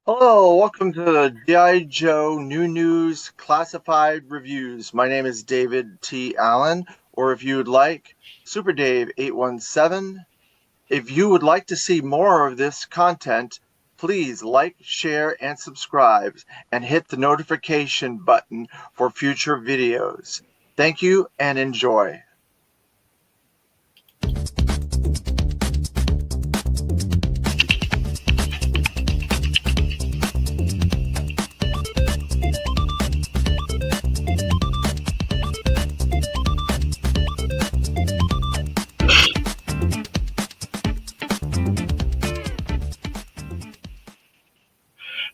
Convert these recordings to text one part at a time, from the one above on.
Hello, welcome to the G.I. Joe New News Classified Reviews. My name is David T. Allen, or if you would like, Super Dave 817. If you would like to see more of this content, please like, share, and subscribe, and hit the notification button for future videos. Thank you and enjoy.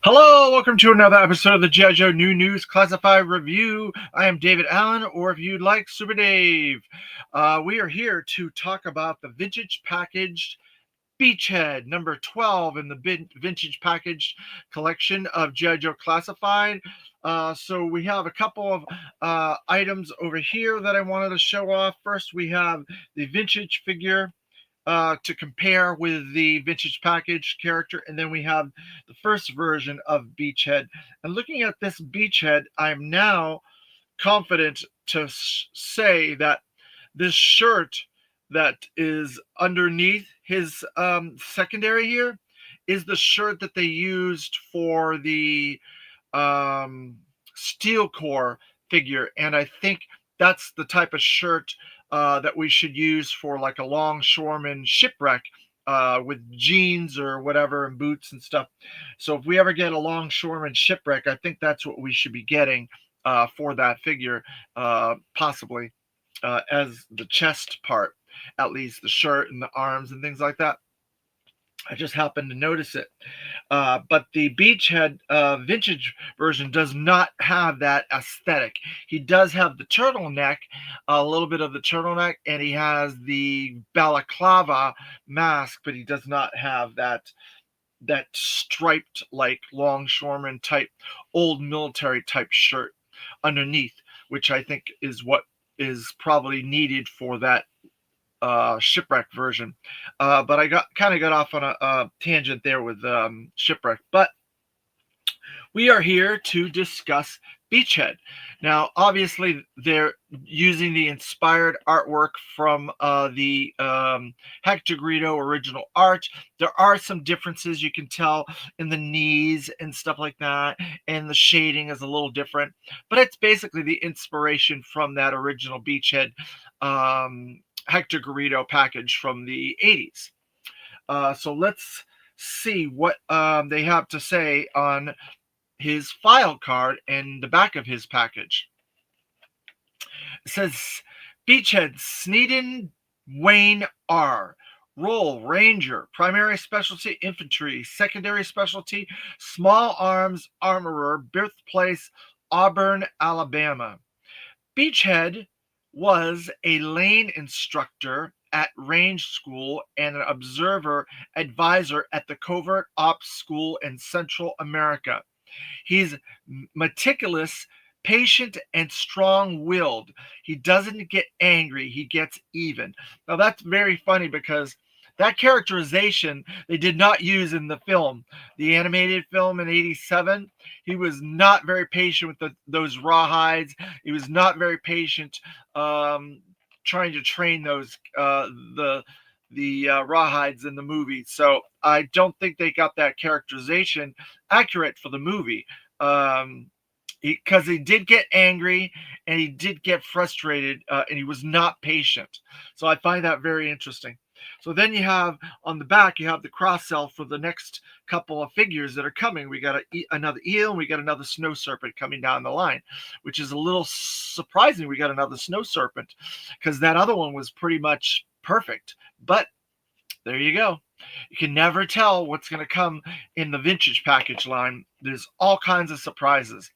Hello, welcome to another episode of the G.I. Joe New News Classified Review. I am David Allen, or if you'd like, Super Dave. We are here to talk about the vintage packaged Beachhead, number 12 in the vintage packaged collection of G.I. Joe Classified. So we have a couple of items over here that I wanted to show off. First, we have the vintage figure to compare with the vintage package character, and then we have the first version of Beachhead. And looking at this Beachhead, I'm now confident to say that this shirt that is underneath his secondary here is the shirt that they used for the steel core figure, and I think that's the type of shirt that we should use for like a longshoreman shipwreck with jeans or whatever and boots and stuff. So if we ever get a longshoreman shipwreck, I think that's what we should be getting for that figure, possibly as the chest part, at least the shirt and the arms and things like that. I just happened to notice it. But the Beachhead vintage version does not have that aesthetic. He does have the turtleneck, a little bit of the turtleneck, and he has the balaclava mask, but he does not have that striped like longshoreman type old military type shirt underneath, which I think is what is probably needed for that shipwreck version. But I got off on a tangent there with shipwreck. But we are here to discuss Beachhead. Now, obviously, they're using the inspired artwork from the Hector Greedo original art. There are some differences you can tell in the knees and stuff like that, and the shading is a little different. But it's basically the inspiration from that original Beachhead Hector Garrido package from the 80s. So let's see what they have to say on his file card and the back of his package. It says Beachhead Sneeden Wayne R. Role Ranger, primary specialty infantry, secondary specialty small arms armorer, birthplace Auburn, Alabama. Beachhead was a lane instructor at range school and an observer advisor at the Covert Ops School in Central America. He's meticulous, patient, and strong willed. He doesn't get angry, he gets even. Now, that's very funny because that characterization they did not use in the film, the animated film in 87. He was not very patient with those rawhides. He was not very patient trying to train those the rawhides in the movie. So I don't think they got that characterization accurate for the movie. Because he did get angry and he did get frustrated and he was not patient. So I find that very interesting. So then you have on the back, you have the cross sell for the next couple of figures that are coming. We got another eel and we got another snow serpent coming down the line, which is a little surprising. We got another snow serpent because that other one was pretty much perfect. But there you go. You can never tell what's going to come in the vintage package line. There's all kinds of surprises.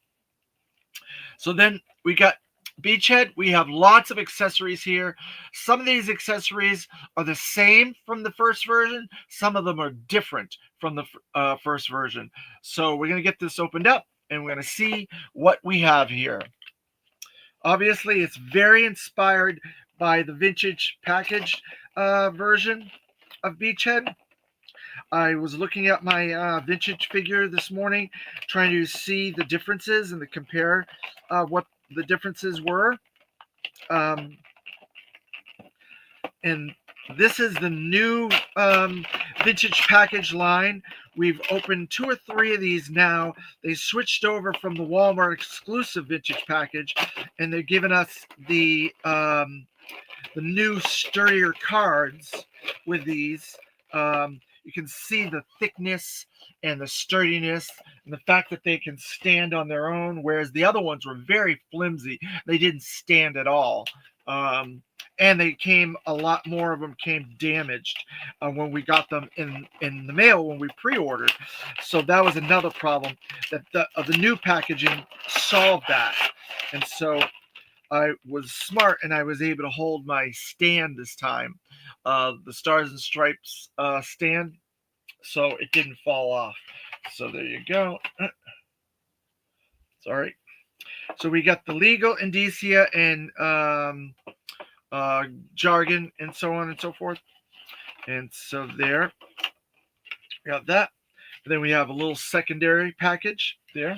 So then we got Beachhead. We have lots of accessories here. Some of these accessories are the same from the first version. Some of them are different from the first version. So we're going to get this opened up and we're going to see what we have here. Obviously, it's very inspired by the vintage package version of Beachhead. I was looking at my vintage figure this morning, trying to see the differences and to compare what the differences were. Um, and this is the new vintage package line. We've opened 2 or 3 of these now. They switched over from the Walmart exclusive vintage package, and they're giving us the new sturdier cards with these. You can see the thickness and the sturdiness and the fact that they can stand on their own, whereas the other ones were very flimsy. They didn't stand at all. And they came, a lot more of them came damaged when we got them in the mail when we pre-ordered. So that was another problem, that the new packaging solved that. And so I was smart and I was able to hold my stand this time, the Stars and Stripes stand, so it didn't fall off. So there you go. Sorry. So we got the legal indicia and jargon and so on and so forth. And so there, we got that. And then we have a little secondary package there.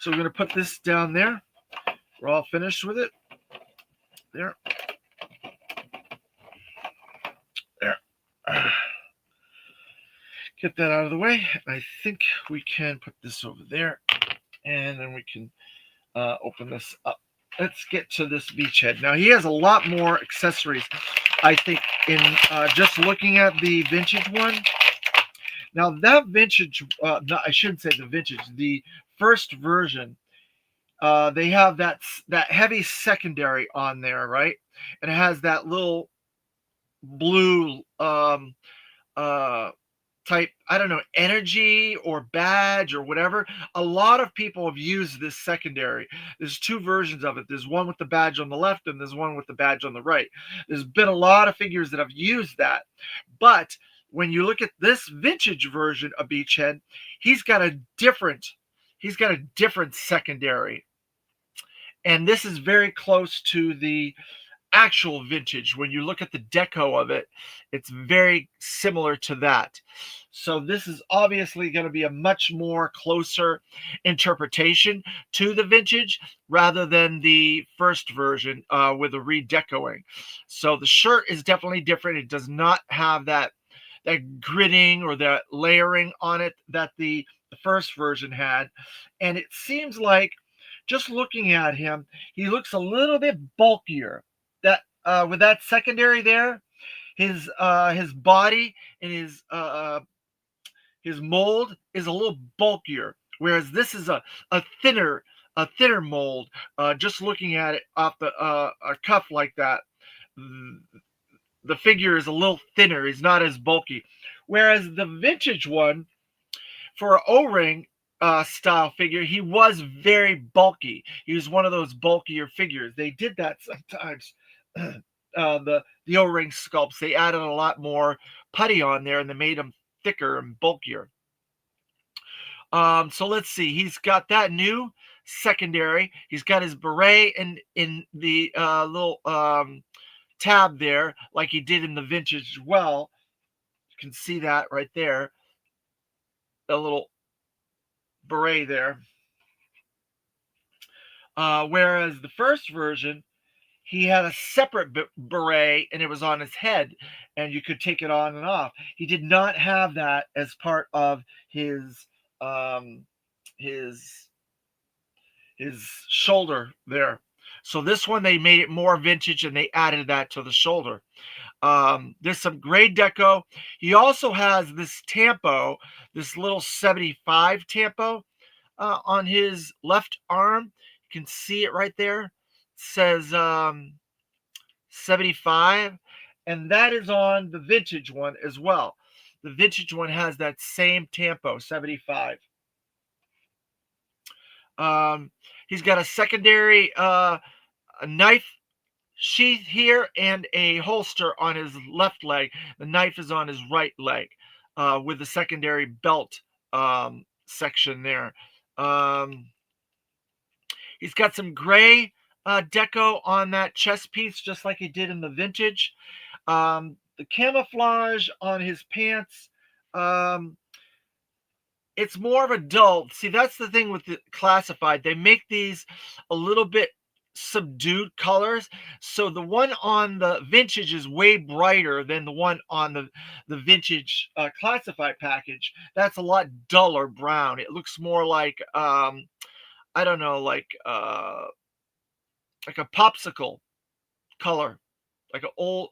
So we're going to put this down there. We're all finished with it. There. There. Get that out of the way. I think we can put this over there. And then we can open this up. Let's get to this beachhead. Now, he has a lot more accessories, I think, in just looking at the vintage one. Now, that vintage, no, I shouldn't say the vintage, the first version, they have that heavy secondary on there, right? And it has that little blue type, I don't know, energy or badge or whatever. A lot of people have used this secondary. There's 2 versions of it. There's one with the badge on the left and there's one with the badge on the right. There's been a lot of figures that have used that. But when you look at this vintage version of Beachhead, he's got a different secondary. And this is very close to the actual vintage. When you look at the deco of it, it's very similar to that. So this is obviously going to be a much more closer interpretation to the vintage rather than the first version with a redecoing. So the shirt is definitely different. It does not have that gridding or that layering on it that the first version had. And it seems like, just looking at him, he looks a little bit bulkier. That with that secondary there, his body and his mold is a little bulkier, whereas this is a thinner mold. Just looking at it off the a cuff like that, the figure is a little thinner. He's not as bulky, whereas the vintage one, for an O-ring style figure, he was very bulky. He was one of those bulkier figures. They did that sometimes. The O-ring sculpts, they added a lot more putty on there and they made him thicker and bulkier. So let's see. He's got that new secondary. He's got his beret in the little tab there, like he did in the vintage as well. You can see that right there. The little beret there. Whereas the first version, he had a separate beret and it was on his head and you could take it on and off. He did not have that as part of his shoulder there. So this one, they made it more vintage and they added that to the shoulder. There's some gray deco. He also has this tampo, this little 75 tampo on his left arm. You can see it right there. It says 75, and that is on the vintage one as well. The vintage one has that same tampo, 75. He's got a secondary a knife sheath here and a holster on his left leg. The knife is on his right leg with the secondary belt section there. He's got some gray deco on that chest piece, just like he did in the vintage. The camouflage on his pants it's more of a dull. See, that's the thing with the classified. They make these a little bit subdued colors. So the one on the vintage is way brighter than the one on the vintage classified package. That's a lot duller brown. It looks more like I don't know, like a popsicle color, like an old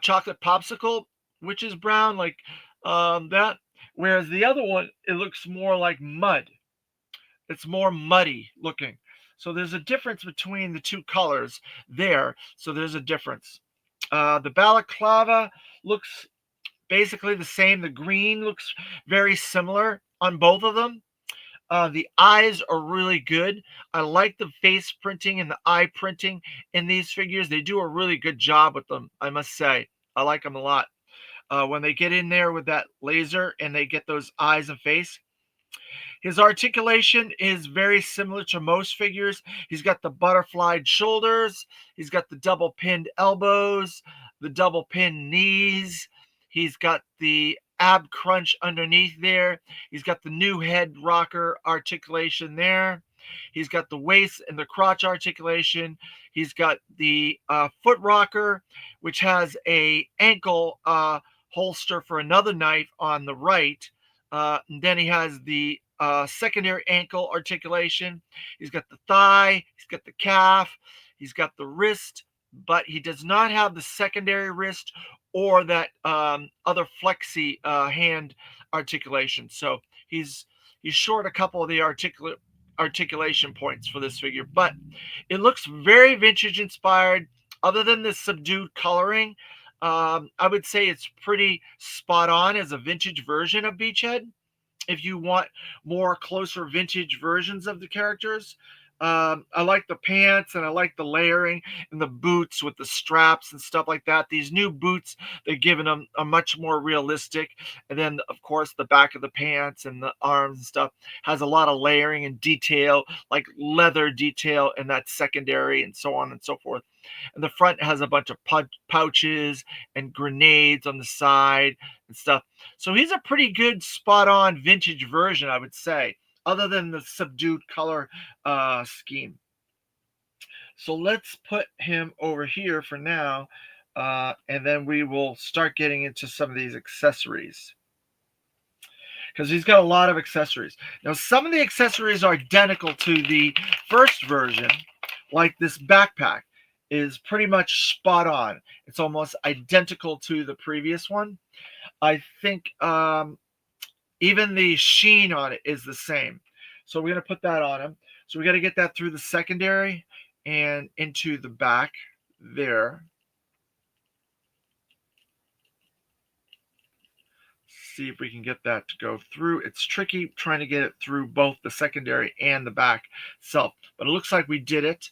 chocolate popsicle, which is brown, like that. Whereas the other one, it looks more like mud. It's more muddy looking. So there's a difference between the two colors there. So there's a difference. The balaclava looks basically the same. The green looks very similar on both of them. The eyes are really good. I like the face printing and the eye printing in these figures. They do a really good job with them, I must say. I like them a lot. When they get in there with that laser and they get those eyes and face. His articulation is very similar to most figures. He's got the butterflied shoulders. He's got the double pinned elbows, the double pinned knees. He's got the ab crunch underneath there. He's got the new head rocker articulation there. He's got the waist and the crotch articulation. He's got the foot rocker, which has a ankle holster for another knife on the right. And then he has the secondary ankle articulation. He's got the thigh, he's got the calf, he's got the wrist, but he does not have the secondary wrist or that other flexi hand articulation. So he's short a couple of the articulation points for this figure, but it looks very vintage inspired. Other than the subdued coloring, I would say it's pretty spot on as a vintage version of Beachhead. If you want more closer vintage versions of the characters, I like the pants and I like the layering and the boots with the straps and stuff like that. These new boots, they're giving them a much more realistic. And then, of course, the back of the pants and the arms and stuff has a lot of layering and detail, like leather detail in that secondary and so on and so forth. And the front has a bunch of pouches and grenades on the side and stuff. So he's a pretty good spot on vintage version, I would say, other than the subdued color scheme. So let's put him over here for now, and then we will start getting into some of these accessories, because he's got a lot of accessories. Now, some of the accessories are identical to the first version, like this backpack is pretty much spot on. It's almost identical to the previous one. I think even the sheen on it is the same. So we're going to put that on him. So we got to get that through the secondary and into the back there. See if we can get that to go through. It's tricky trying to get it through both the secondary and the back itself, but it looks like we did it.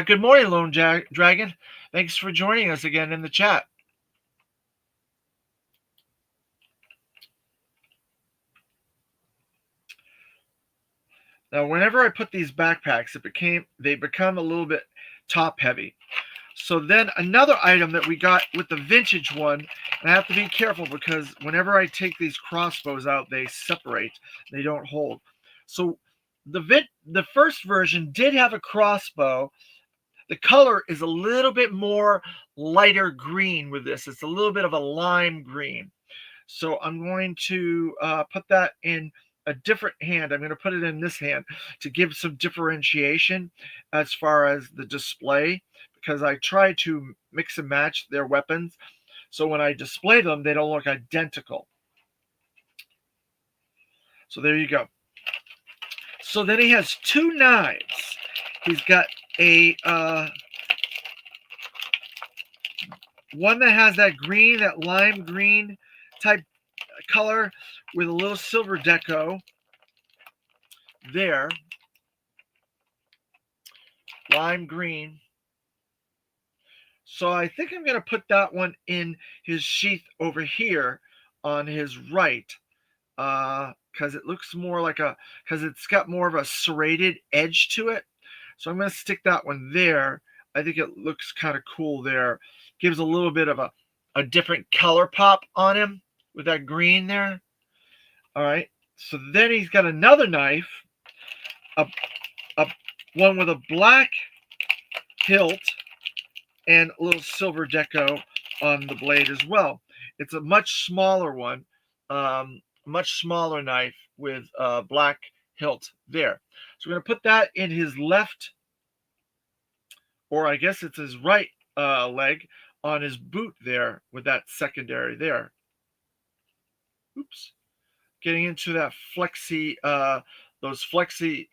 Good morning, Lone Dragon. Thanks for joining us again in the chat. Now, whenever I put these backpacks, they become a little bit top heavy. So then another item that we got with the vintage one, and I have to be careful because whenever I take these crossbows out, they separate. They don't hold. So the first version did have a crossbow. The color is a little bit more lighter green with this. It's a little bit of a lime green. So I'm going to put that in a different hand. I'm going to put it in this hand to give some differentiation as far as the display, because I try to mix and match their weapons. So when I display them, they don't look identical. So there you go. So then he has two knives. He's got a one that has that green, that lime green type color with a little silver deco there. Lime green. So I think I'm going to put that one in his sheath over here on his right, because it looks more like because it's got more of a serrated edge to it. So I'm going to stick that one there. I think it looks kind of cool there. Gives a little bit of a different color pop on him. with that green there. All right. So then he's got another knife, a, a one with a black hilt and a little silver deco on the blade as well. It's a much smaller one, much smaller knife with a black hilt there. So we're going to put that in his left, or I guess it's his right leg on his boot there with that secondary there. Oops. Getting into that flexi, those flexi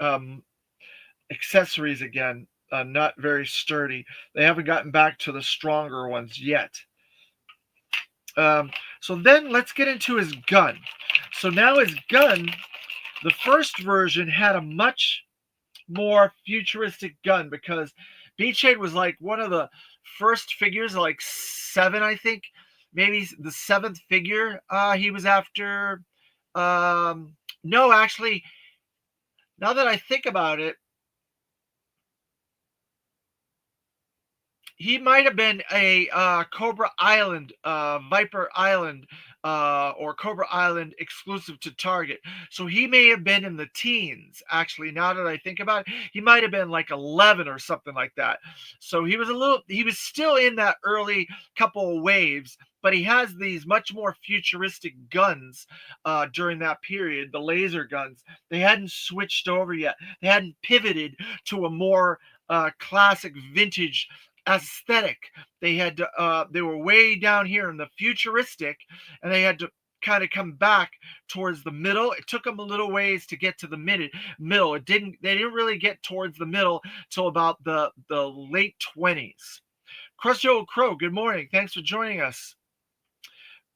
accessories again. Not very sturdy. They haven't gotten back to the stronger ones yet. So then let's get into his gun. So now his gun, the first version had a much more futuristic gun because Beachhead was like one of the first figures, like 7, I think, maybe the 7th figure he was after. No, actually, now that I think about it, he might have been a Cobra Island, Viper Island, or Cobra Island exclusive to Target. So he may have been in the teens, actually, now that I think about it. He might have been like 11 or something like that. So he was still in that early couple of waves, but he has these much more futuristic guns during that period, the laser guns. They hadn't switched over yet. They hadn't pivoted to a more classic vintage aesthetic. They were way down here in the futuristic, and they had to kind of come back towards the middle. It took them a little ways to get to the middle. They didn't really get towards the middle till about the late 20s. Crusty Old Crow, good morning. Thanks for joining us.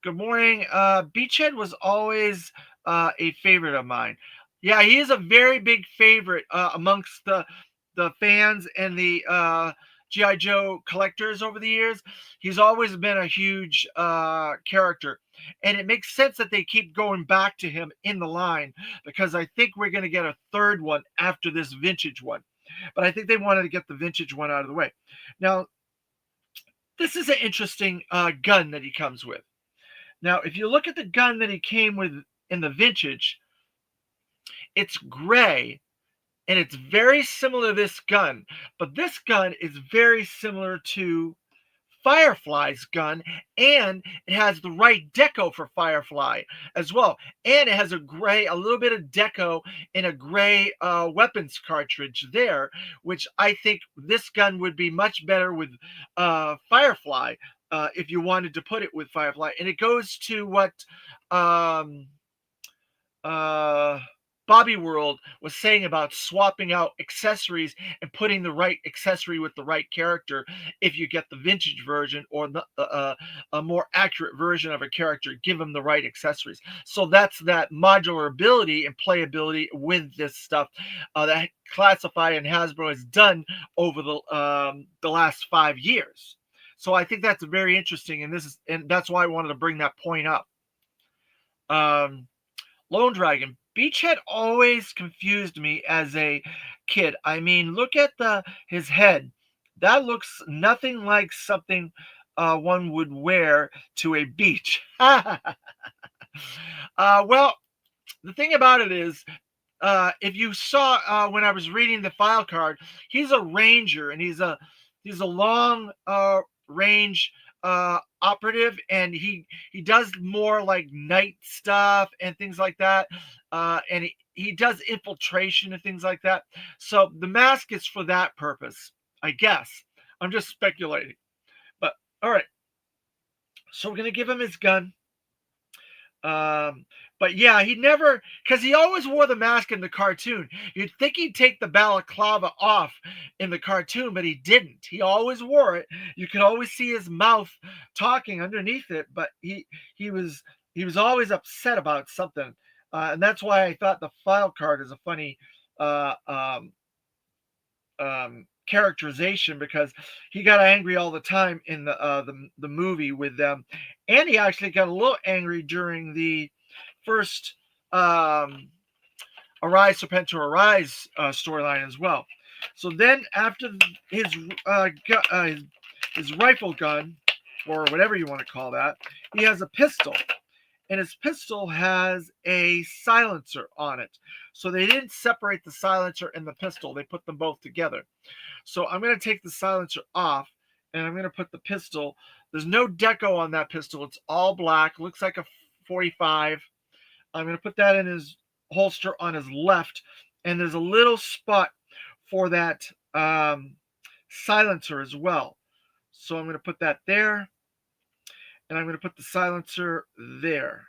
Good morning. Beachhead was always a favorite of mine. Yeah, he is a very big favorite amongst the fans and the G.I. Joe collectors over the years. He's always been a huge character. And it makes sense that they keep going back to him in the line because I think we're going to get a third one after this vintage one. But I think they wanted to get the vintage one out of the way. Now, this is an interesting gun that he comes with. Now, if you look at the gun that he came with in the vintage, it's gray. And it's very similar to this gun, but this gun is very similar to Firefly's gun, and it has the right deco for Firefly as well. And it has a little bit of deco in a gray weapons cartridge there, which I think this gun would be much better with Firefly if you wanted to put it with Firefly. And it goes to what Bobby World was saying about swapping out accessories and putting the right accessory with the right character if you get the vintage version or a more accurate version of a character, give them the right accessories. So that's that modular ability and playability with this stuff that Classify and Hasbro has done over the last 5 years. So I think that's very interesting, and that's why I wanted to bring that point up. Lone Dragon. Beachhead always confused me as a kid. I mean, look at his head. That looks nothing like something one would wear to a beach. Well, the thing about it is, if you saw when I was reading the file card, he's a ranger, and he's a long range operative, and he does more like night stuff and things like that, and he does infiltration and things like that. So the mask is for that purpose, I guess. I'm just speculating, but all right. So we're gonna give him his gun. But yeah, because he always wore the mask in the cartoon. You'd think he'd take the balaclava off in the cartoon, but he didn't. He always wore it. You could always see his mouth talking underneath it, but he was always upset about something, and that's why I thought the file card is a funny characterization, because he got angry all the time in the movie with them, and he actually got a little angry during the first Arise Serpentor Arise storyline as well. So then after his rifle gun, or whatever you want to call that, he has a pistol, and his pistol has a silencer on it. So they didn't separate the silencer and the pistol, they put them both together. So I'm going to take the silencer off, and I'm going to put the pistol. There's no deco on that pistol. It's all black. Looks like a 45. I'm going to put that in his holster on his left, and there's a little spot for that silencer as well. So I'm going to put that there, and I'm going to put the silencer there.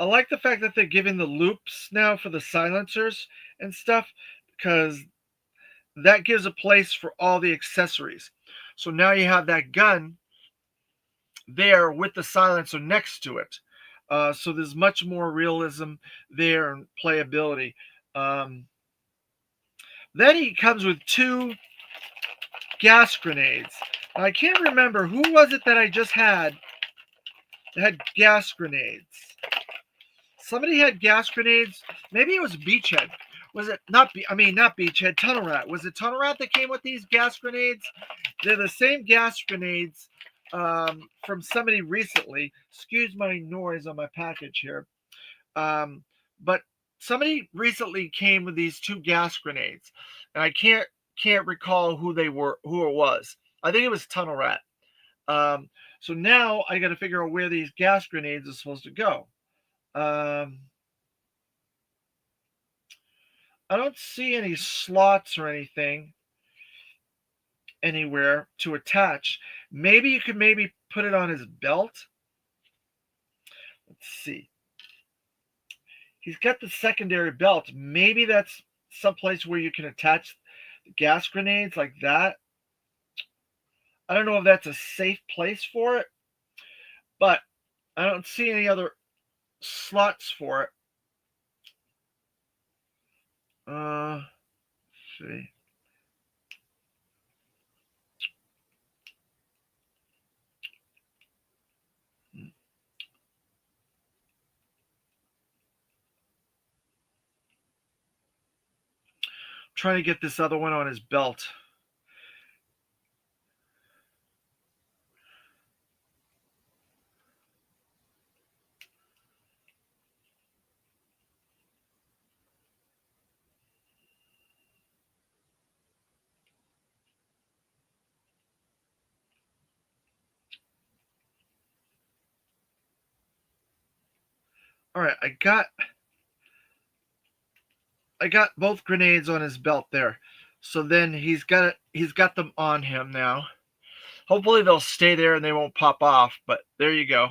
I like the fact that they're giving the loops now for the silencers and stuff, because that gives a place for all the accessories. So now you have that gun there with the silencer next to it. So there's much more realism there and playability. Then he comes with 2 gas grenades. Now, I can't remember who was it that I just had that had gas grenades. Somebody had gas grenades. Maybe it was Beachhead. Was it not? Not Beachhead. Tunnel Rat. Was it Tunnel Rat that came with these gas grenades? They're the same gas grenades from somebody recently. Excuse my noise on my package here. But somebody recently came with these 2 gas grenades, and I can't recall who they were, who it was. I think it was Tunnel Rat. So now I got to figure out where these gas grenades are supposed to go. I don't see any slots or anything anywhere to attach. Maybe you could put it on his belt. Let's see. He's got the secondary belt. Maybe that's someplace where you can attach the gas grenades like that. I don't know if that's a safe place for it, but I don't see any other slots for it. Let's see. Trying to get this other one on his belt. All right, I got both grenades on his belt there. So then he's got them on him now. Hopefully they'll stay there and they won't pop off, but there you go.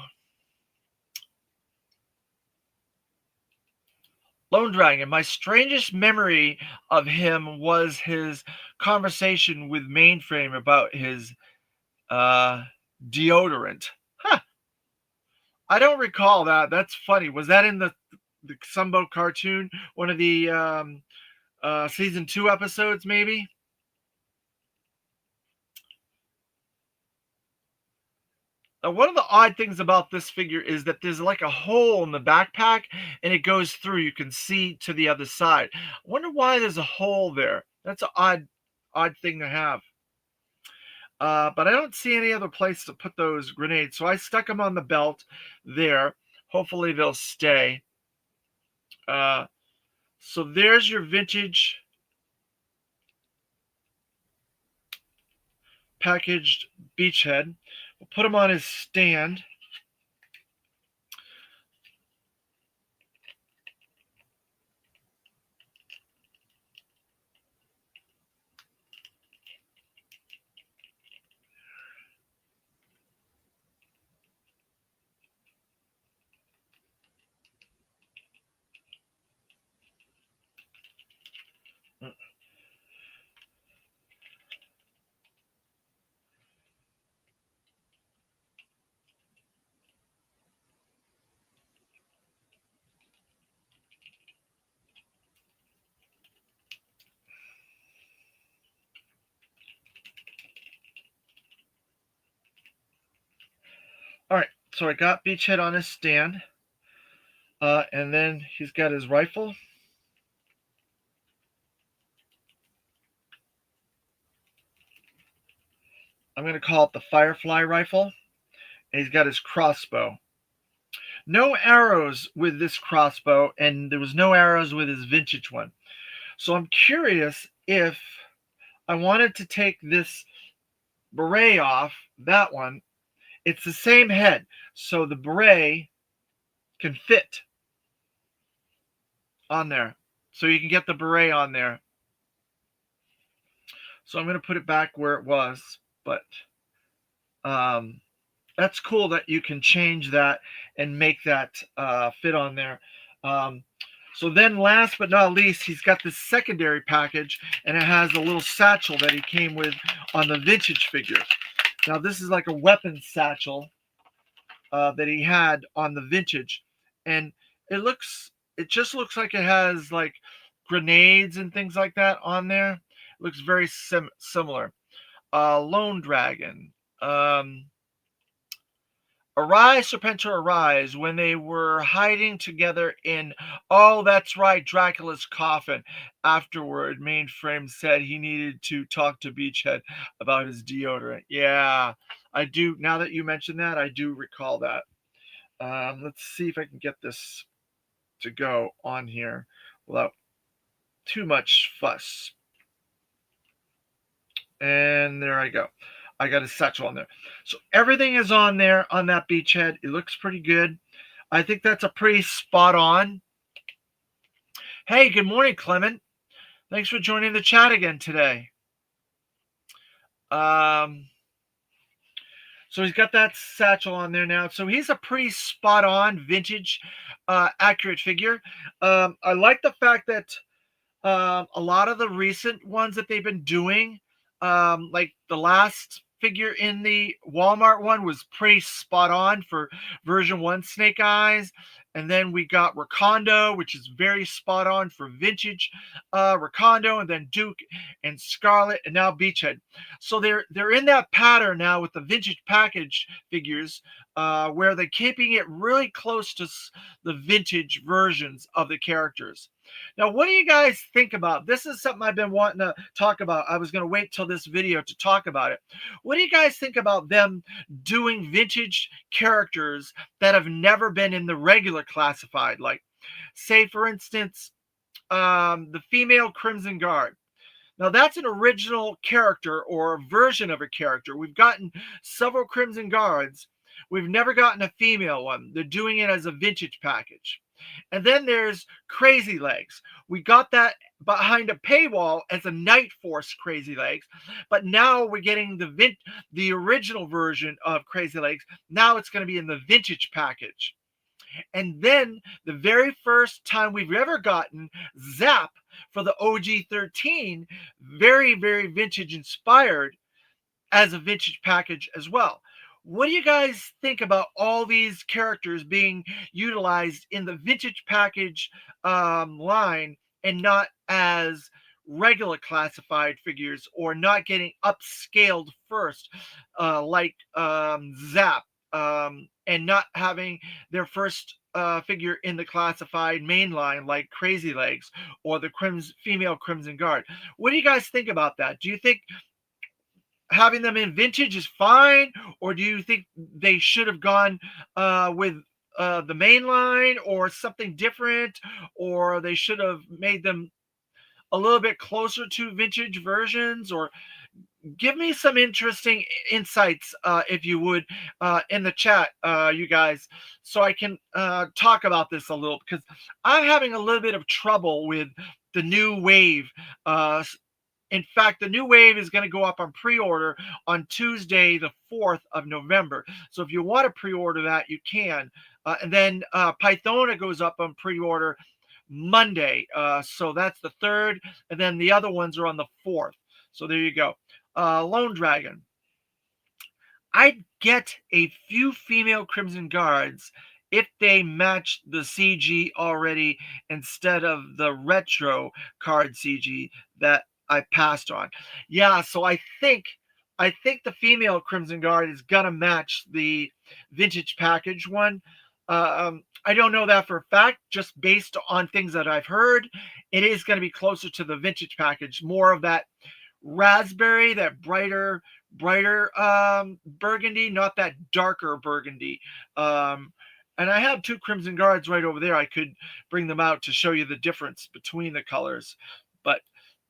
Lone Dragon, my strangest memory of him was his conversation with Mainframe about his deodorant. Huh. I don't recall that. That's funny. Was that in the Sunbow cartoon? One of the season 2 episodes, maybe? One of the odd things about this figure is that there's like a hole in the backpack and it goes through. You can see to the other side. I wonder why there's a hole there. That's an odd thing to have. But I don't see any other place to put those grenades. So I stuck them on the belt there. Hopefully they'll stay. So there's your vintage packaged Beachhead. We'll put him on his stand. All right, so I got Beachhead on his stand. And then he's got his rifle. I'm going to call it the Firefly rifle. And he's got his crossbow. No arrows with this crossbow, and there was no arrows with his vintage one. So I'm curious if I wanted to take this beret off, that one. It's the same head, so the beret can fit on there. So you can get the beret on there. So I'm going to put it back where it was, but that's cool that you can change that and make that fit on there. So then last but not least, he's got this secondary package, and it has a little satchel that he came with on the vintage figure. Now this is like a weapon satchel that he had on the vintage, and it just looks like it has like grenades and things like that on there. It looks very similar. Lone Dragon. Arise, Serpentor, arise. When they were hiding together in, oh, that's right, Dracula's coffin. Afterward, Mainframe said he needed to talk to Beachhead about his deodorant. Yeah, I do. Now that you mention that, I do recall that. Let's see if I can get this to go on here without too much fuss. And there I go. I got a satchel on there. So everything is on there on that Beachhead. It looks pretty good. I think that's a pretty spot on. Hey, good morning, Clement. Thanks for joining the chat again today. So he's got that satchel on there now. So he's a pretty spot on vintage accurate figure. I like the fact that a lot of the recent ones that they've been doing, like the last figure in the Walmart one was pretty spot on for version 1 Snake Eyes. And then we got Recondo, which is very spot on for vintage Recondo, and then Duke and Scarlet, and now Beachhead. So they're in that pattern now with the vintage package figures, where they're keeping it really close to the vintage versions of the characters. Now, what do you guys think about this? Is something I've been wanting to talk about. I was going to wait till this video to talk about it. What do you guys think about them doing vintage characters that have never been in the regular classified? Like, say, for instance, the female Crimson Guard. Now, that's an original character or a version of a character. We've gotten several Crimson Guards. We've never gotten a female one. They're doing it as a vintage package. And then there's Crazy Legs. We got that behind a paywall as a Night Force Crazy Legs, but now we're getting the original version of Crazy Legs. Now it's going to be in the vintage package. And then the very first time we've ever gotten Zap for the OG-13, very, very vintage inspired as a vintage package as well. What do you guys think about all these characters being utilized in the vintage package line and not as regular classified figures, or not getting upscaled first, like Zap, and not having their first figure in the classified main line like Crazy Legs or the female Crimson Guard? What do you guys think about that? Do you think having them in vintage is fine, or do you think they should have gone with the main line or something different, or they should have made them a little bit closer to vintage versions? Or give me some interesting insights, if you would, in the chat, you guys, so I can talk about this a little, because I'm having a little bit of trouble with the new wave. In fact, the new wave is going to go up on pre-order on Tuesday, the 4th of November. So if you want to pre-order that, you can. And then Pythona goes up on pre-order Monday. So that's the 3rd. And then the other ones are on the 4th. So there you go. Lone Dragon. I'd get a few female Crimson Guards if they matched the CG already instead of the retro card CG that I passed on. Yeah, so I think the female Crimson Guard is gonna match the vintage package one. I don't know that for a fact, just based on things that I've heard. It is going to be closer to the vintage package, more of that raspberry, that brighter burgundy, not that darker burgundy. And I have two Crimson Guards right over there. I could bring them out to show you the difference between the colors. But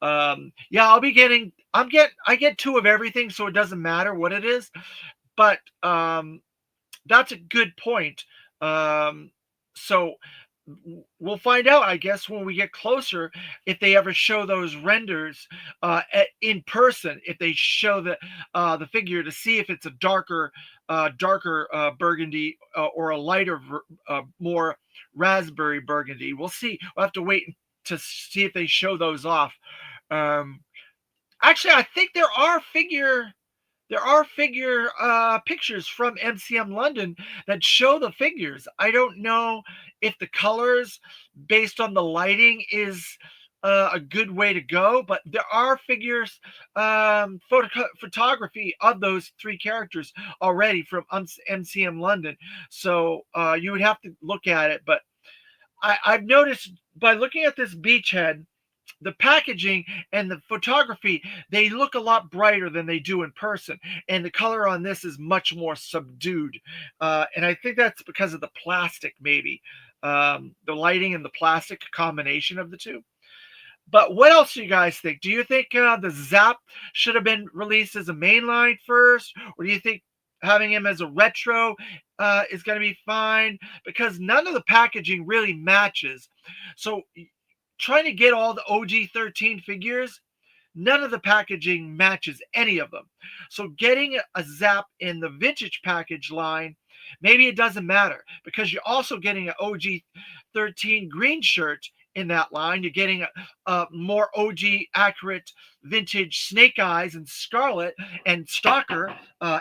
yeah, I get two of everything, so it doesn't matter what it is. But that's a good point. So we'll find out, I guess, when we get closer, if they ever show those renders in person, if they show the figure to see if it's a darker burgundy or a lighter more raspberry burgundy. We'll see. We'll have to wait to see if they show those off. Actually, I think there are figure pictures from MCM London that show the figures. I don't know if the colors based on the lighting is a good way to go, but there are figures, photography of those three characters already from MCM London. So you would have to look at it. But I've noticed by looking at this beachhead, the packaging and the photography, they look a lot brighter than they do in person, and the color on this is much more subdued, and I think that's because of the plastic, maybe the lighting and the plastic combination of the two. But what else do you guys think? Do you think the Zap should have been released as a mainline first, or do you think having him as a retro is going to be fine? Because none of the packaging really matches. So trying to get all the OG13 figures, none of the packaging matches any of them. So getting a Zap in the vintage package line, maybe it doesn't matter, because you're also getting an OG13 green shirt in that line. You're getting a more OG accurate vintage Snake Eyes and Scarlet and Stalker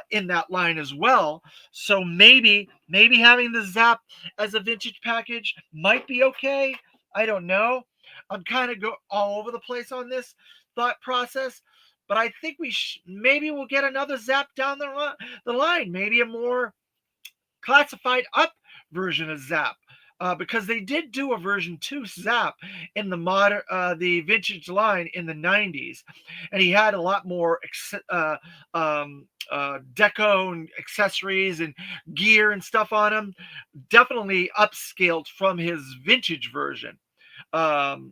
in that line as well. So maybe having the Zap as a vintage package might be okay. I don't know. I'm kind of all over the place on this thought process, but I think maybe we'll get another Zap down the line, maybe a more classified up version of Zap, because they did do a version 2 Zap in the vintage line in the 90s, and he had a lot more deco and accessories and gear and stuff on him, definitely upscaled from his vintage version,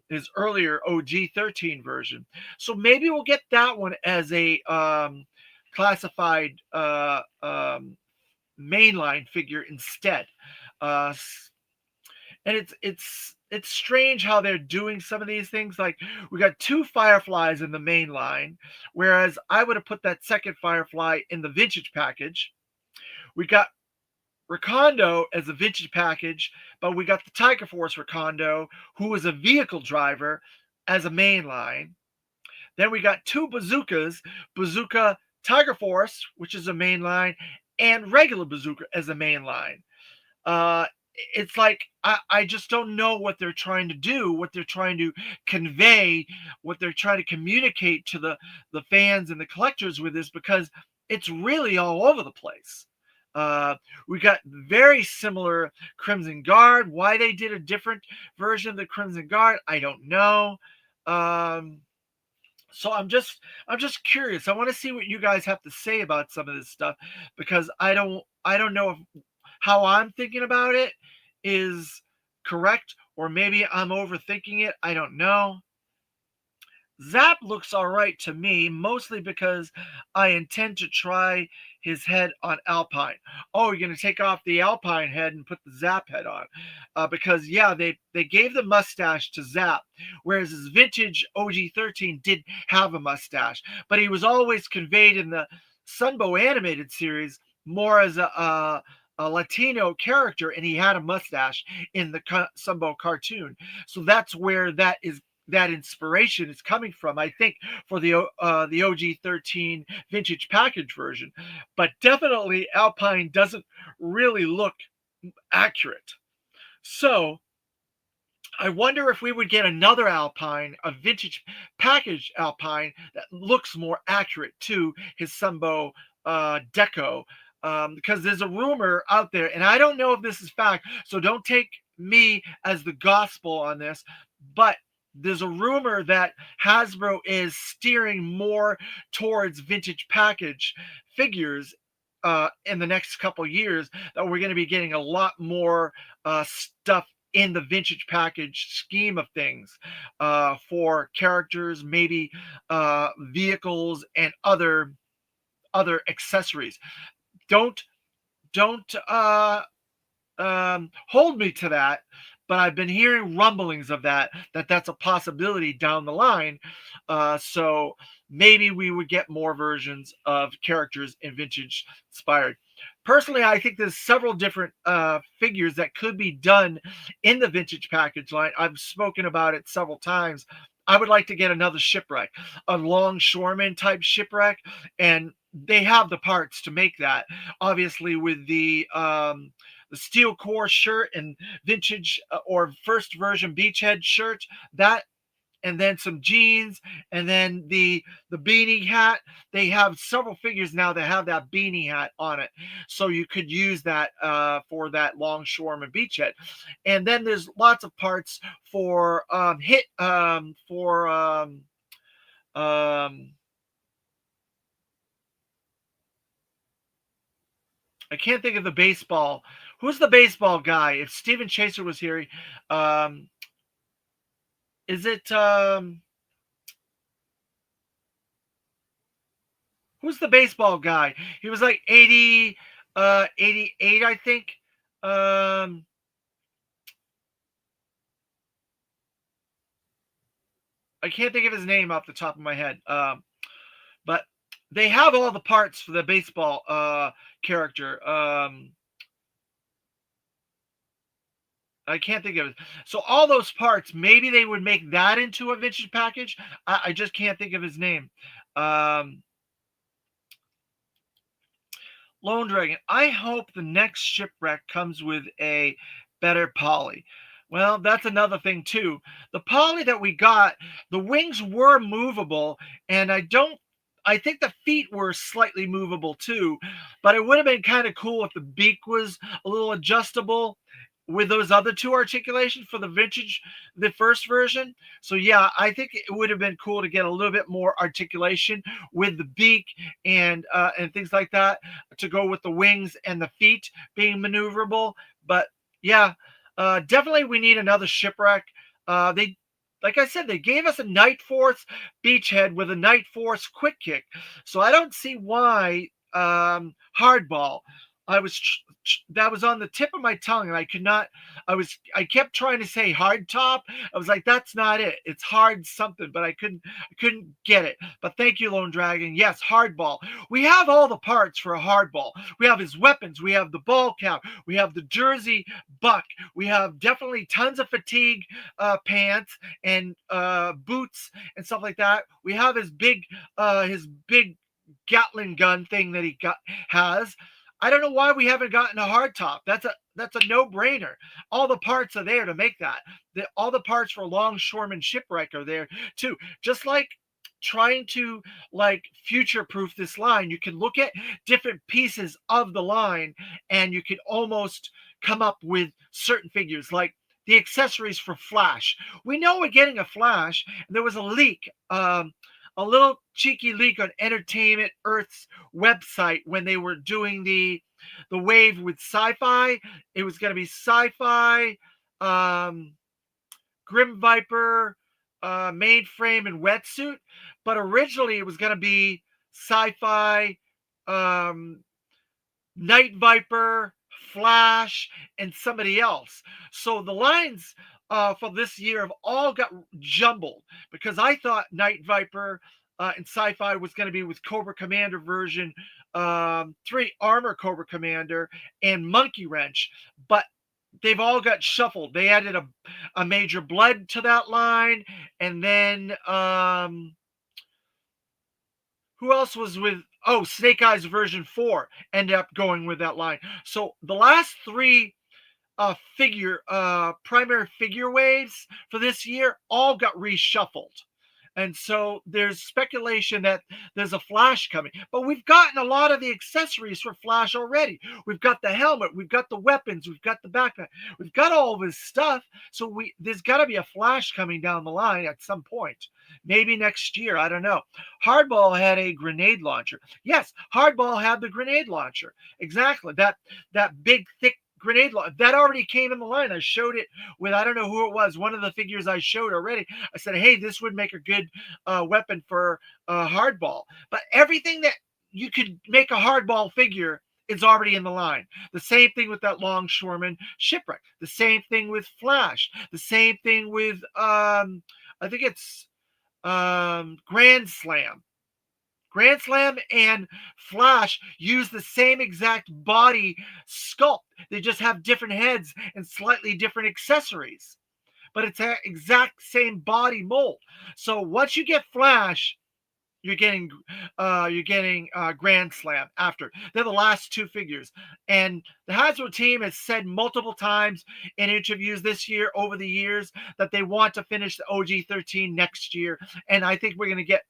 his earlier OG13 version. So maybe we'll get that one as a classified mainline figure instead. And it's strange how they're doing some of these things. Like, we got two Fireflies in the main line, whereas I would have put that second Firefly in the vintage package. We got Recondo as a vintage package, but we got the Tiger Force Recondo, who was a vehicle driver, as a main line. Then we got two Bazookas, Bazooka Tiger Force, which is a main line, and regular Bazooka as a main line. It's like, I just don't know what they're trying to do, what they're trying to convey, what they're trying to communicate to the fans and the collectors with this, because it's really all over the place. We got very similar Crimson Guard. Why they did a different version of the Crimson Guard, I don't know. So I'm just curious. I want to see what you guys have to say about some of this stuff, because I don't know if how I'm thinking about it is correct, or maybe I'm overthinking it. I don't know. Zap looks all right to me, mostly because I intend to try his head on Alpine. Oh, you're going to take off the Alpine head and put the Zap head on. Because, yeah, they gave the mustache to Zap, whereas his vintage OG13 did have a mustache. But he was always conveyed in the Sunbow animated series more as a Latino character, and he had a mustache in the Sunbow cartoon. So that's where that inspiration is coming from, I think, for the OG13 vintage package version. But definitely Alpine doesn't really look accurate. So I wonder if we would get another Alpine, a vintage package Alpine that looks more accurate to his Sunbow deco. because there's a rumor out there, and I don't know if this is fact, so don't take me as the gospel on this, but there's a rumor that Hasbro is steering more towards vintage package figures in the next couple years, that we're going to be getting a lot more stuff in the vintage package scheme of things for characters, maybe vehicles, and other accessories. Don't hold me to that, but I've been hearing rumblings of that's a possibility down the line. So maybe we would get more versions of characters in vintage inspired. Personally, I think there's several different figures that could be done in the vintage package line. I've spoken about it several times. I would like to get another shipwreck, a longshoreman type shipwreck, and they have the parts to make that. Obviously, with the steel core shirt and vintage or first version beachhead shirt, that, and then some jeans, and then the beanie hat. They have several figures now that have that beanie hat on it, so you could use that for that longshoreman beachhead. And then there's lots of parts for I can't think of the baseball. Who's the baseball guy? If Steven Chaser was here, um, is it who's the baseball guy? He was like 88, I think. Um, I can't think of his name off the top of my head. But they have all the parts for the baseball character. I can't think of it. So all those parts, maybe they would make that into a vintage package. I just can't think of his name. Lone Dragon. I hope the next shipwreck comes with a better poly. Well, that's another thing too. The poly that we got, the wings were movable, and I think the feet were slightly movable too, but it would have been kind of cool if the beak was a little adjustable with those other two articulations for the first version. So yeah, I think it would have been cool to get a little bit more articulation with the beak and things like that to go with the wings and the feet being maneuverable. But yeah, definitely we need another shipwreck. They Like I said, they gave us a Night Force beachhead with a Night Force quick kick. So I don't see why hardball. That was on the tip of my tongue, and I kept trying to say hard top. I was like, that's not it. It's hard something, but I couldn't get it. But thank you, Lone Dragon. Yes, hardball. We have all the parts for a hardball. We have his weapons. We have the ball cap. We have the jersey buck. We have definitely tons of fatigue pants and boots and stuff like that. We have his big Gatling gun thing that he has. I don't know why we haven't gotten a hardtop. That's a no-brainer. All the parts are there to make that. All the parts for longshoreman shipwreck are there too. Just like trying to future-proof this line, you can look at different pieces of the line, and you can almost come up with certain figures, like the accessories for Flash. We know we're getting a Flash, and there was a leak. A little cheeky leak on Entertainment Earth's website when they were doing the wave with Sci-Fi. It was going to be Sci-Fi, Grim Viper, Mainframe, and Wetsuit. But originally it was going to be Sci-Fi, Night Viper, Flash, and somebody else. So the lines for this year have all got jumbled, because I thought Night Viper and Sci-Fi was going to be with Cobra Commander version 3, Armor Cobra Commander, and Monkey Wrench, but they've all got shuffled. They added a Major Blood to that line, and then who else was with? Oh, Snake Eyes version 4 ended up going with that line. So the last 3 primary figure waves for this year all got reshuffled. And so there's speculation that there's a Flash coming. But we've gotten a lot of the accessories for Flash already. We've got the helmet, we've got the weapons, we've got the backpack, we've got all of his stuff. So there's got to be a Flash coming down the line at some point. Maybe next year, I don't know. Hardball had a grenade launcher. Yes, Hardball had the grenade launcher. Exactly. That big thick grenade that already came in the line. I showed it with, I don't know who it was, one of the figures I showed already. I said, hey, this would make a good weapon for Hardball. But everything that you could make a Hardball figure, it's already in the line. The same thing with that longshoreman shipwreck. The same thing with Flash. The same thing with I think it's Grand Slam. Grand Slam and Flash use the same exact body sculpt. They just have different heads and slightly different accessories. But it's the exact same body mold. So once you get Flash, you're getting Grand Slam after. They're the last two figures. And the Hasbro team has said multiple times in interviews this year, over the years, that they want to finish the OG-13 next year. And I think we're going to get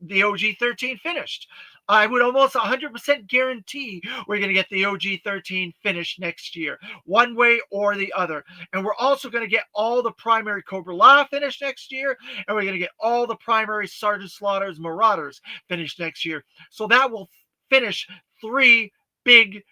the OG-13 finished. I would almost 100% guarantee we're going to get the OG-13 finished next year, one way or the other. And we're also going to get all the primary Cobra-La finished next year, and we're going to get all the primary Sergeant Slaughter's Marauders finished next year. So that will finish 3 big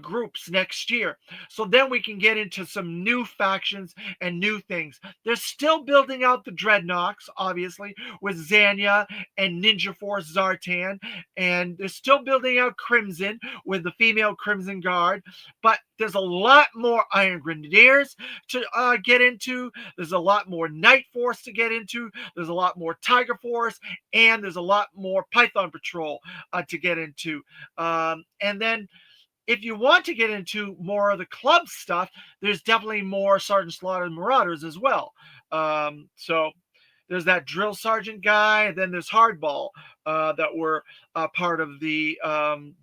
groups next year. So then we can get into some new factions and new things. They're still building out the Dreadnoks, obviously, with Zanya and Ninja Force Zartan, and they're still building out Crimson with the female Crimson Guard, but there's a lot more Iron Grenadiers to get into. There's a lot more Night Force to get into. There's a lot more Tiger Force, and there's a lot more Python Patrol to get into. And then if you want to get into more of the club stuff, there's definitely more Sergeant Slaughter and Marauders as well. So there's that drill sergeant guy, and then there's Hardball that were part of the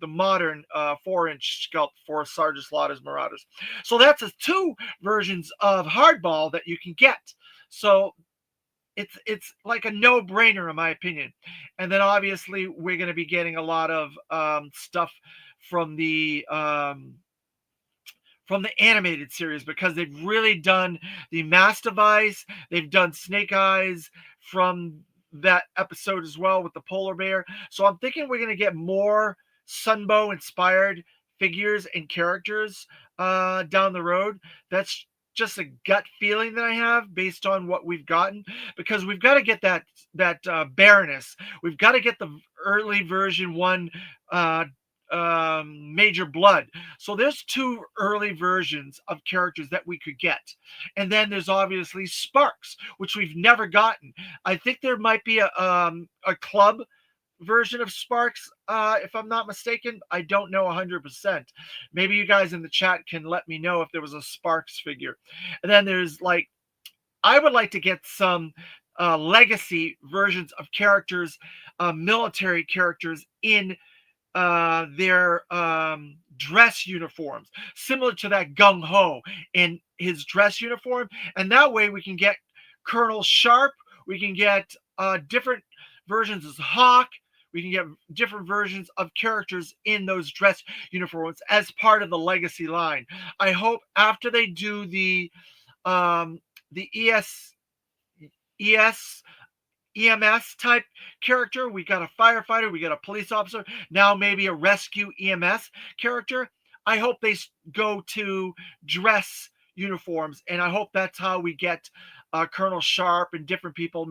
modern 4-inch sculpt for Sergeant Slaughter's Marauders. So that's the 2 versions of Hardball that you can get. So it's like a no-brainer in my opinion. And then obviously we're going to be getting a lot of stuff from the animated series, because they've really done the Mass Device, they've done Snake Eyes from that episode as well with the polar bear. So I'm thinking we're going to get more Sunbow inspired figures and characters down the road. That's just a gut feeling that I have based on what we've gotten, because we've got to get that Baroness. We've got to get the early version 1 Major Blood. So there's 2 early versions of characters that we could get. And then there's obviously Sparks, which we've never gotten. I think there might be a club version of Sparks, if I'm not mistaken. I don't know 100%. Maybe you guys in the chat can let me know if there was a Sparks figure. And then there's I would like to get some legacy versions of characters, military characters in their dress uniforms, similar to that Gung Ho in his dress uniform. And that way we can get Colonel Sharp, we can get different versions of Hawk, we can get different versions of characters in those dress uniforms as part of the legacy line. I hope after they do the EMS type character, we got a firefighter, we got a police officer, now maybe a rescue EMS character. I hope they go to dress uniforms, and I hope that's how we get Colonel Sharp and different people,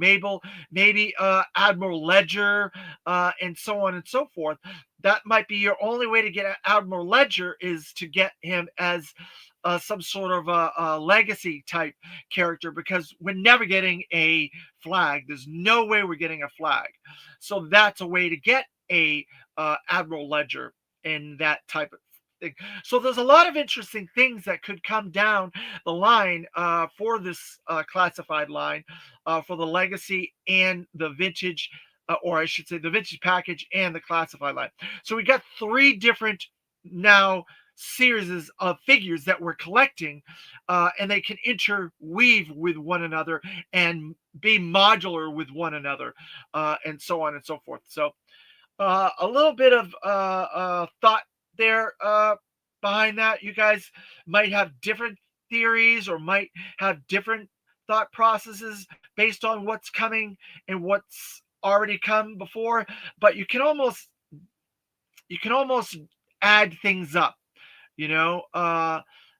maybe Admiral Ledger, and so on and so forth. That might be your only way to get Admiral Ledger, is to get him as some sort of a legacy type character, because we're never getting a flag. There's no way we're getting a flag. So that's a way to get a Admiral Ledger in that type of thing. So there's a lot of interesting things that could come down the line for this classified line, for the legacy and the vintage, or I should say the vintage package and the classified line. So we got 3 different now series of figures that we're collecting, and they can interweave with one another and be modular with one another, and so on and so forth. So a little bit of thought there behind that. You guys might have different theories or might have different thought processes based on what's coming and what's already come before, but you can almost add things up, you know,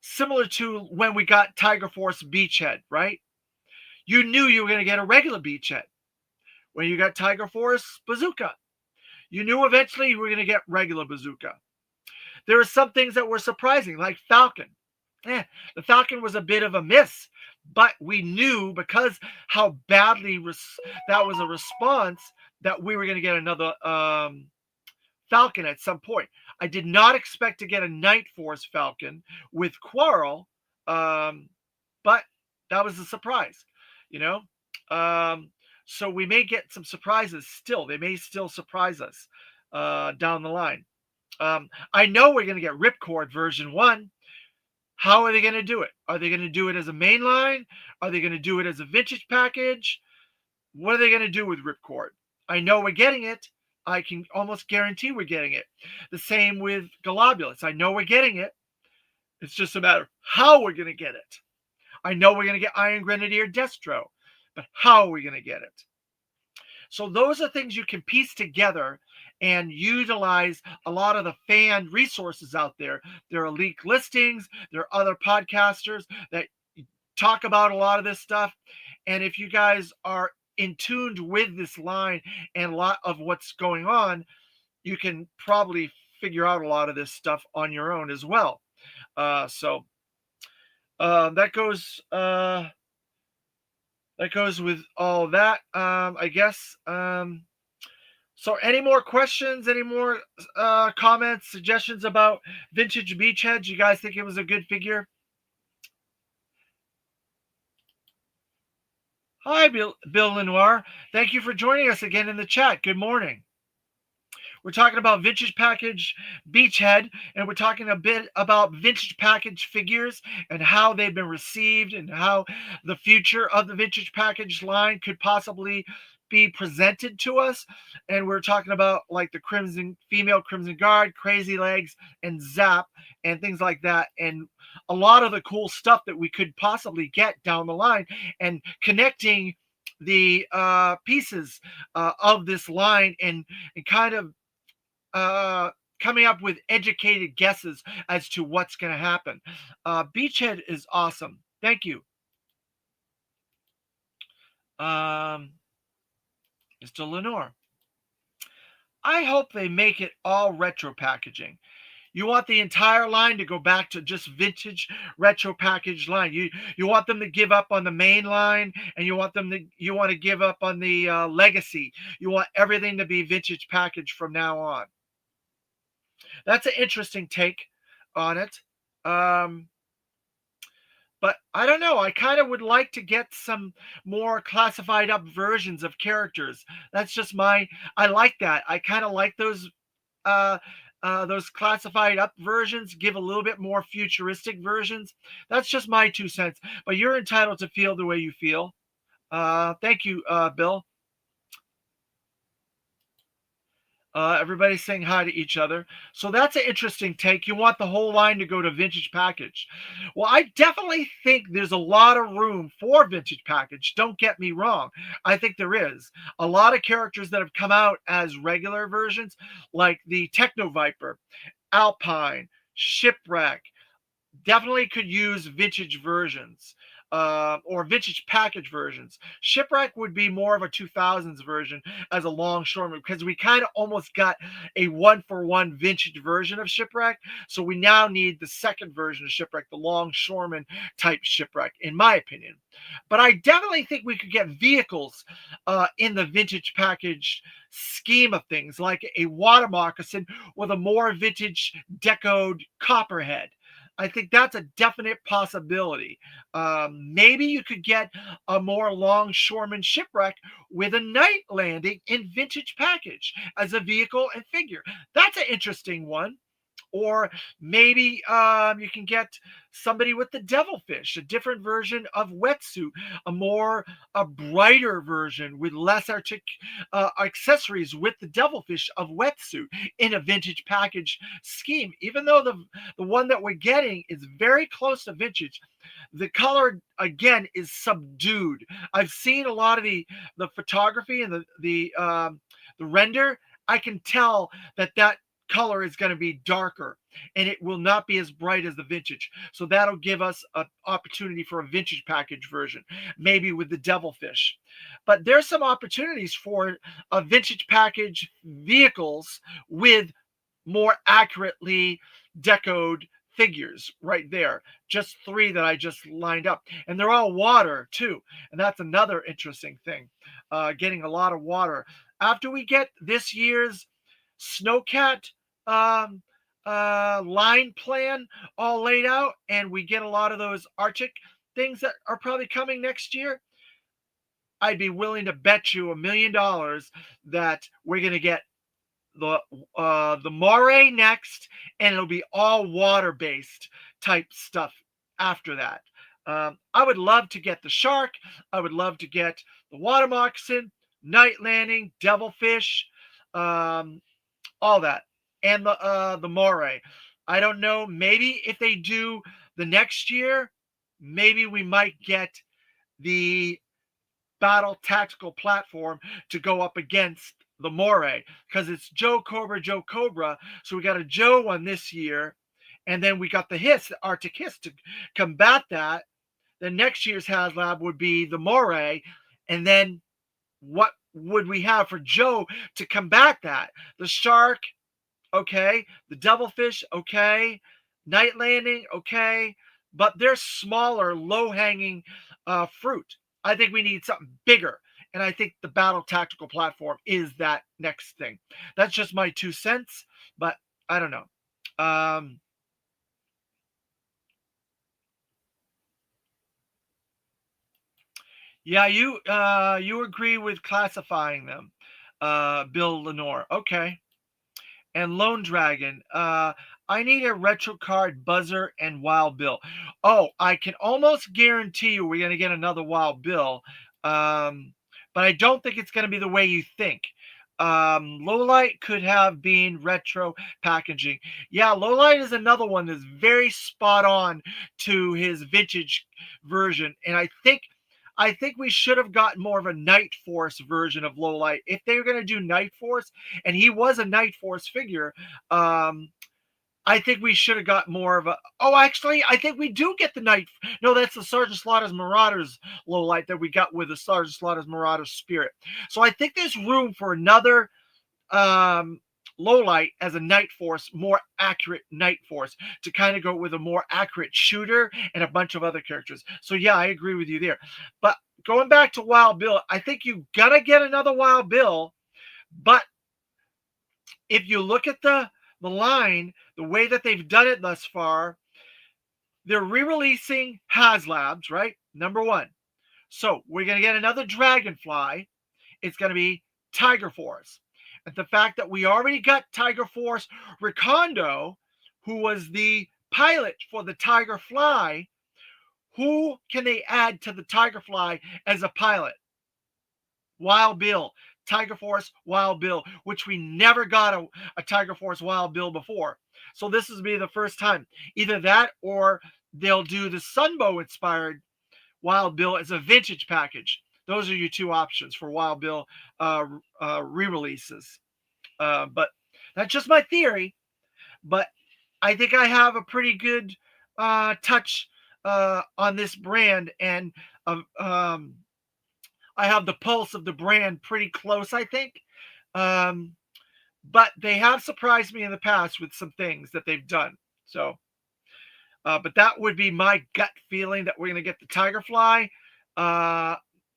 similar to when we got Tiger Force Beachhead, right? You knew you were going to get a regular Beachhead. When you got Tiger Force Bazooka, you knew eventually you were going to get regular Bazooka. There were some things that were surprising, like Falcon. The Falcon was a bit of a miss, but we knew because how badly that was a response that we were going to get another Falcon at some point. I did not expect to get a Night Force Falcon with Quarrel, but that was a surprise, you know. So we may get some surprises still. They may still surprise us down the line. I know we're going to get Ripcord version 1. How are they going to do it? Are they going to do it as a mainline? Are they going to do it as a vintage package? What are they going to do with Ripcord? I know we're getting it. I can almost guarantee we're getting it. The same with Globulus. I know we're getting it. It's just a matter of how we're going to get it. I know we're going to get Iron Grenadier Destro, but how are we going to get it? So those are things you can piece together and utilize a lot of the fan resources out there. There are leaked listings. There are other podcasters that talk about a lot of this stuff. And if you guys are in tuned with this line and a lot of what's going on, you can probably figure out a lot of this stuff on your own as well. So that goes with all that, I guess. So any more questions, any more comments, suggestions about vintage Beachheads? You guys think it was a good figure? Hi, Bill Lenoir. Thank you for joining us again in the chat. Good morning. We're talking about vintage package Beachhead, and we're talking a bit about vintage package figures and how they've been received and how the future of the vintage package line could possibly be presented to us. And we're talking about like the female Crimson Guard, Crazy Legs, and Zap, and things like that. And a lot of the cool stuff that we could possibly get down the line, and connecting the pieces of this line and kind of coming up with educated guesses as to what's going to happen. Beachhead is awesome. Thank you. Mr. Lenore. I hope they make it all retro packaging. You want the entire line to go back to just vintage retro package line. You want them to give up on the main line, and you want to give up on the legacy. You want everything to be vintage package from now on. That's an interesting take on it. But I don't know. I kind of would like to get some more classified up versions of characters. That's just I like that. I kind of like those classified up versions. Give a little bit more futuristic versions. That's just my 2 cents. But you're entitled to feel the way you feel. Thank you, Bill. Everybody's saying hi to each other. So that's an interesting take. You want the whole line to go to vintage package. Well, I definitely think there's a lot of room for vintage package. Don't get me wrong. I think there is. A lot of characters that have come out as regular versions, like the Techno Viper, Alpine, Shipwreck, definitely could use vintage versions. Or vintage package versions. Shipwreck would be more of a 2000s version as a longshoreman, because we kind of almost got a 1-for-1 vintage version of Shipwreck. So we now need the second version of Shipwreck, the longshoreman type Shipwreck, in my opinion. But I definitely think we could get vehicles in the vintage package scheme of things, like a water moccasin with a more vintage decoed copperhead. I think that's a definite possibility. Maybe you could get a more longshoreman Shipwreck with a night landing in vintage package as a vehicle and figure. That's an interesting one. Or maybe you can get somebody with the devilfish, a different version of wetsuit, a brighter version with less accessories with the devilfish of wetsuit in a vintage package scheme. Even though the one that we're getting is very close to vintage, the color again is subdued. I've seen a lot of the photography and the render. I can tell that color is going to be darker and it will not be as bright as the vintage. So that'll give us an opportunity for a vintage package version, maybe with the devilfish. But there's some opportunities for a vintage package vehicles with more accurately decoed figures right there. Just 3 that I just lined up. And they're all water too. And that's another interesting thing. Getting a lot of water. After we get this year's Snowcat line plan all laid out, and we get a lot of those Arctic things that are probably coming next year, I'd be willing to bet you $1 million that we're going to get the moray next, and it'll be all water based type stuff after that. I would love to get the shark. I would love to get the water moccasin, night landing, devilfish, all that, and the moray. I don't know. Maybe if they do the next year, maybe we might get the battle tactical platform to go up against the moray, because it's Joe Cobra. So we got a Joe one this year, and then we got the Hiss, the Arctic Hiss, to combat that. The next year's HasLab would be the moray, and then what would we have for Joe to combat that? The shark, okay. The devilfish, okay. Night landing, okay. But they're smaller, low-hanging fruit. I think we need something bigger. And I think the battle tactical platform is that next thing. That's just my 2 cents, but I don't know. Yeah, you agree with classifying them, Bill Lenore. Okay. And Lone Dragon. I need a retro card, Buzzer, and Wild Bill. Oh, I can almost guarantee you we're going to get another Wild Bill. But I don't think it's going to be the way you think. Lowlight could have been retro packaging. Yeah, Lowlight is another one that's very spot on to his vintage version. And I think we should have gotten more of a Night Force version of Lowlight. If they were going to do Night Force, and he was a Night Force figure, I think we should have got more of a. Oh, actually, I think we do get the Night. No, that's the Sergeant Slaughter's Marauders Lowlight that we got with the Sergeant Slaughter's Marauders Spirit. So I think there's room for another Lowlight as a Night Force, more accurate Night Force, to kind of go with a more accurate shooter and a bunch of other characters. So yeah, I agree with you there. But going back to Wild Bill, I think you gotta get another Wild Bill. But if you look at the line, the way that they've done it thus far, they're re-releasing HasLabs, right? Number 1. So we're gonna get another Dragonfly. It's gonna be Tiger Force. And the fact that we already got Tiger Force Recondo, who was the pilot for the Tiger Fly, who can they add to the Tiger Fly as a pilot? Wild Bill. Tiger Force Wild Bill, which we never got a Tiger Force Wild Bill before. So this is be the first time. Either that or they'll do the Sunbow inspired Wild Bill as a vintage package. Those are your 2 options for Wild Bill re-releases. But that's just my theory. But I think I have a pretty good touch on this brand, and I have the pulse of the brand pretty close, I think. But they have surprised me in the past with some things that they've done. So, but that would be my gut feeling that we're going to get the Tigerfly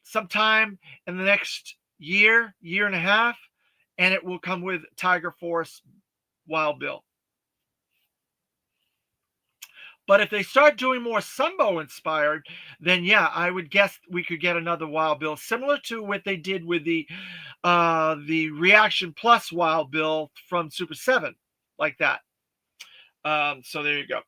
sometime in the next year and a half, and it will come with Tiger Force Wild Bill. But if they start doing more Sunbow inspired, then yeah, I would guess we could get another Wild Bill, similar to what they did with the Reaction Plus Wild Bill from Super 7, like that. So there you go.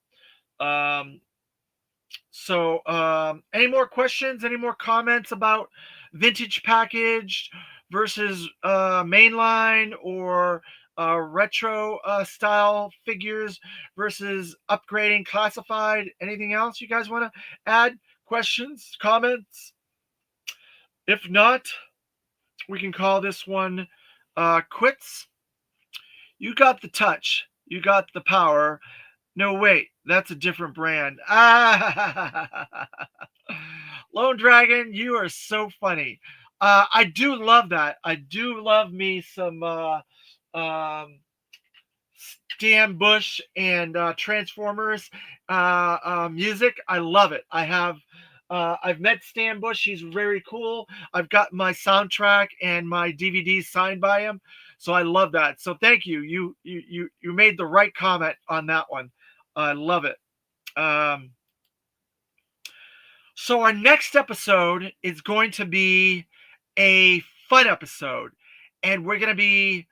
Any more questions? Any more comments about vintage packaged versus mainline, or retro style figures versus upgrading classified? Anything else you guys want to add? Questions, comments? If not, we can call this one quits. You got the touch. You got the power. No, wait, that's a different brand. Lone Dragon, you are so funny. I do love that. I do love me some Stan Bush and Transformers music. I love it. I've met Stan Bush. He's very cool. I've got my soundtrack and my DVD signed by him. So I love that. So thank you. You made the right comment on that one. I love it. So our next episode is going to be a fun episode, and we're going to be,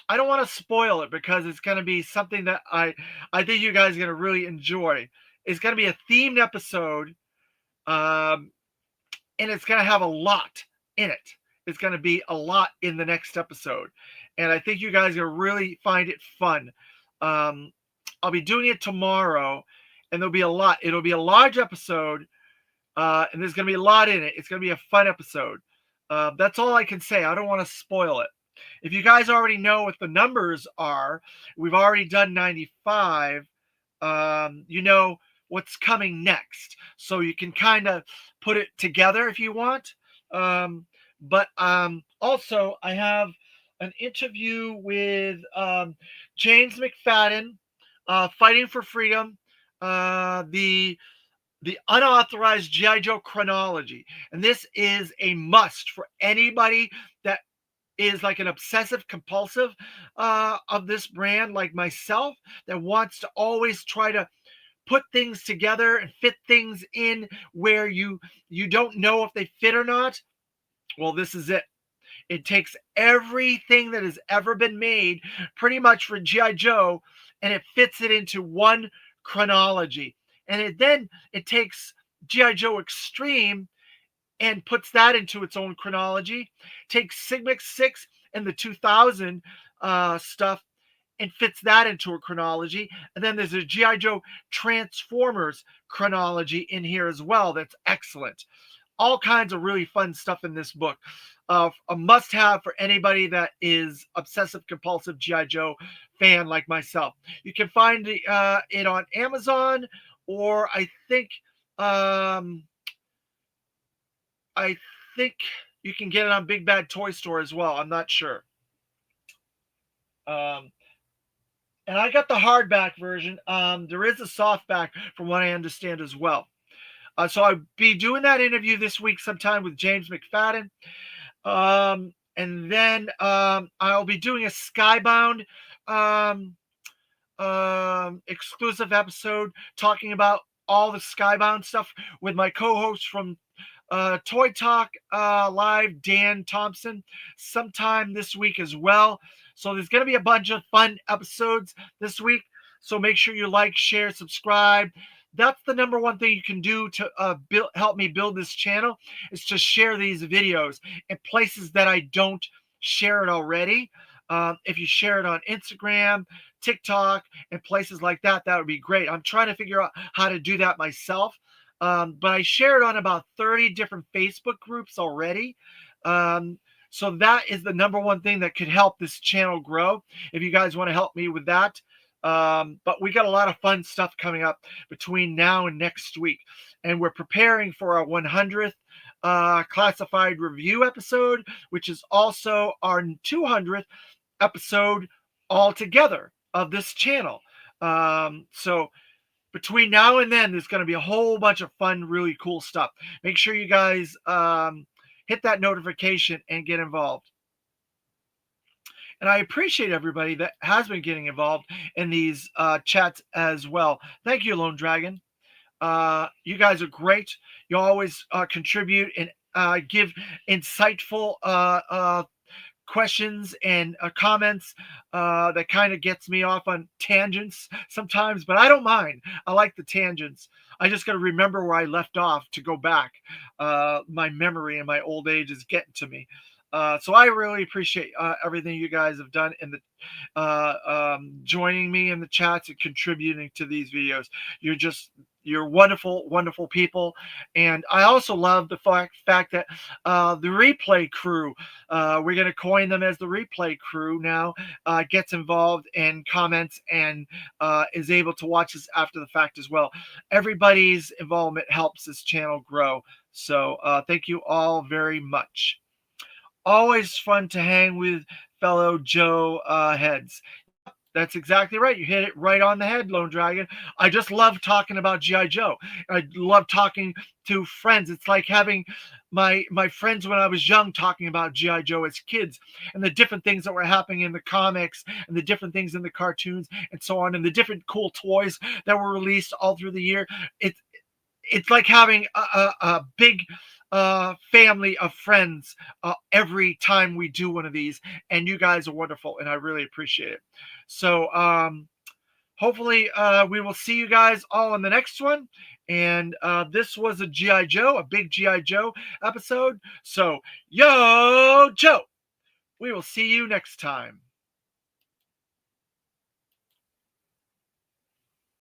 I don't want to spoil it because it's going to be something that I think you guys are going to really enjoy. It's going to be a themed episode, and it's going to have a lot in it. It's going to be a lot in the next episode, and I think you guys are going to really find it fun. I'll be doing it tomorrow, and there'll be a lot. It'll be a large episode, and there's going to be a lot in it. It's going to be a fun episode. That's all I can say. I don't want to spoil it. If you guys already know what the numbers are, we've already done 95. You know what's coming next, so you can kind of put it together if you want. But also, I have an interview with James McFadden, Fighting for Freedom, the unauthorized G.I. Joe chronology. And this is a must for anybody that is like an obsessive compulsive of this brand, like myself, that wants to always try to put things together and fit things in where you don't know if they fit or not. Well, this is it. It takes everything that has ever been made pretty much for G.I. Joe, and it fits it into one chronology. And then it takes G.I. Joe Extreme and puts that into its own chronology. Takes Sigma 6 and the 2000 stuff and fits that into a chronology. And then there's a G.I. Joe Transformers chronology in here as well. That's excellent. All kinds of really fun stuff in this book. A must-have for anybody that is obsessive-compulsive G.I. Joe fan like myself. You can find it on Amazon, or I think you can get it on Big Bad Toy Store as well. I'm not sure. And I got the hardback version. There is a softback from what I understand as well. So I'll be doing that interview this week sometime with James McFadden. And then I'll be doing a Skybound exclusive episode talking about all the Skybound stuff with my co-host from Toy Talk Live, Dan Thompson, sometime this week as well. So there's going to be a bunch of fun episodes this week. So make sure you like, share, subscribe. That's the number one thing you can do to help me build this channel, is to share these videos in places that I don't share it already. If you share it on Instagram, TikTok, and places like that, that would be great. I'm trying to figure out how to do that myself. But I share it on about 30 different Facebook groups already. So that is the number one thing that could help this channel grow, if you guys want to help me with that. But we got a lot of fun stuff coming up between now and next week. And we're preparing for our 100th classified review episode, which is also our 200th episode altogether of this channel. So between now and then, there's going to be a whole bunch of fun, really cool stuff. Make sure you guys hit that notification and get involved. And I appreciate everybody that has been getting involved in these chats as well. Thank you, Lone Dragon. You guys are great. You always contribute and give insightful questions and comments that kind of gets me off on tangents sometimes, but I don't mind. I like the tangents. I just got to remember where I left off to go back. My memory in my old age is getting to me. So I really appreciate everything you guys have done in the joining me in the chats and contributing to these videos. You're wonderful, wonderful people. And I also love the fact that the replay crew, we're going to coin them as the replay crew now, gets involved and comments and is able to watch this after the fact as well. Everybody's involvement helps this channel grow. So thank you all very much. Always fun to hang with fellow Joe heads. That's exactly right. You hit it right on the head, Lone Dragon. I just love talking about G.I. Joe. I love talking to friends. It's like having my friends when I was young talking about G.I. Joe as kids and the different things that were happening in the comics and the different things in the cartoons and so on, and the different cool toys that were released all through the year. It's like having a big family of friends every time we do one of these, and you guys are wonderful and I really appreciate it. So hopefully we will see you guys all in the next one. And this was a G.I. Joe, a big G.I. Joe episode. So yo Joe, we will see you next time.